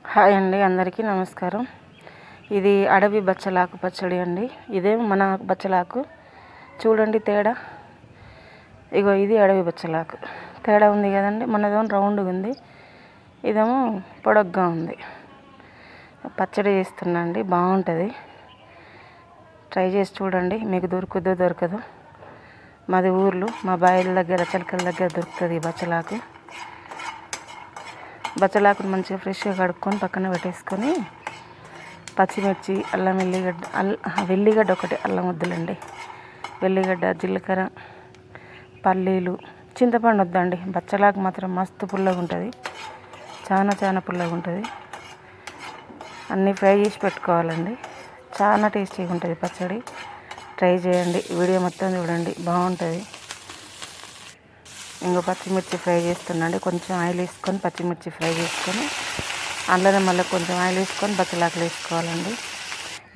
Hi అండి, అందరికీ నమస్కారం. ఇది అడవి బచ్చలాకు పచ్చడి అండి. ఇదేమో మన బచ్చలాకు. చూడండి తేడా. ఇగో ఇది అడవి బచ్చలాకు. తేడా ఉంది కదండి. మనదేమో రౌండ్గా ఉంది, ఇదేమో పొడగ్గా ఉంది. పచ్చడి చేస్తున్నాండి, బాగుంటుంది. ట్రై చేసి చూడండి, మీకు దొరకదో. మాది ఊర్లు, మా బాయిల దగ్గర చిలకల దగ్గర దొరుకుతుంది ఈ బచ్చలాకు. బచ్చలాకుని మంచిగా ఫ్రెష్గా కడుక్కొని పక్కన పెట్టేసుకొని పచ్చిమిర్చి, అల్లం, వెల్లిగడ్డ ఒకటి, అల్లం వద్దులండి, వెల్లిగడ్డ, జీలకర్ర, పల్లీలు, చింతపండు వద్దండి. బచ్చలాకు మాత్రం మస్తు పుల్లగా ఉంటుంది, చాలా పుల్లగా ఉంటుంది. అన్నీ ఫ్రై చేసి పెట్టుకోవాలండి. చాలా టేస్టీగా ఉంటుంది పచ్చడి. ట్రై చేయండి, వీడియో మొత్తం చూడండి, బాగుంటుంది. ఇంకో పచ్చిమిర్చి ఫ్రై చేస్తున్నాండి. కొంచెం ఆయిల్ వేసుకొని పచ్చిమిర్చి ఫ్రై చేసుకొని అందులోనే మళ్ళీ కొంచెం ఆయిల్ వేసుకొని బచ్చలాకులు వేసుకోవాలండి.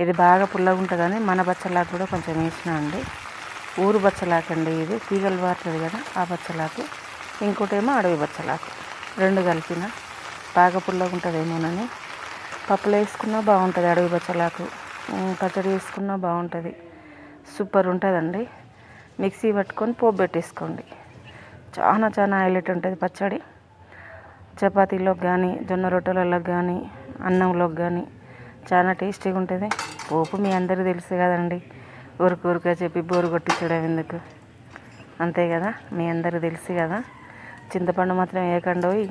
ఇది బాగా పుల్లగా ఉంటుందని మన బచ్చలాకు కూడా కొంచెం వేసినా అండి. ఊరు బచ్చలాకు అండి, ఇది తీగలు పారుతుంది కదా ఆ బచ్చలాకు. ఇంకోటేమో అడవి బచ్చలాకు. రెండు కలిపిన బాగా పుల్లగా ఉంటుందేమోనని పప్పులో వేసుకున్నా బాగుంటుంది. అడవి బచ్చలాకు పచ్చడి వేసుకున్నా బాగుంటుంది, సూపర్ ఉంటుందండి. మిక్సీ పట్టుకొని పోపు పెట్టేసుకోండి. చాలా హైలైట్ ఉంటుంది పచ్చడి. చపాతీలోకి కానీ, జొన్న రొట్టెలలోకి కానీ, అన్నంలోకి కానీ చాలా టేస్టీగా ఉంటుంది. పోపు మీ అందరికీ తెలుసు కదండి, ఊరికే చెప్పి బోరు కొట్టించడం ఎందుకు, అంతే కదా, మీ అందరికీ తెలుసు కదా. చింతపండు మాత్రం వేయకండోయి.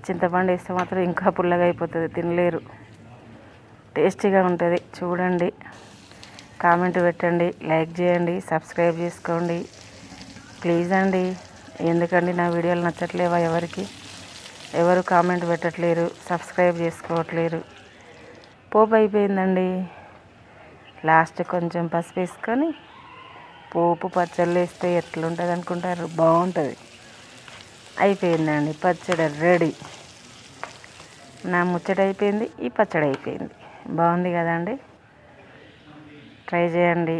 చింతపండు వేస్తే మాత్రం ఇంకా పుల్లగా అయిపోతుంది, తినలేరు. టేస్టీగా ఉంటుంది. చూడండి, కామెంట్ పెట్టండి, లైక్ చేయండి, సబ్స్క్రైబ్ చేసుకోండి ప్లీజ్ అండి. ఎందుకండి నా వీడియోలు నచ్చట్లేవా? ఎవరు కామెంట్ పెట్టట్లేరు, సబ్స్క్రైబ్ చేసుకోవట్లేరు. పోపు అయిపోయిందండి. లాస్ట్ కొంచెం పసుపు వేసుకొని పోపు పచ్చళ్ళు వేస్తే ఎట్లుంటుంది అనుకుంటారు? బాగుంటుంది. అయిపోయిందండి, పచ్చడి రెడీ. నా ముచ్చట అయిపోయింది, ఈ పచ్చడి అయిపోయింది. బాగుంది కదండి. ట్రై చేయండి.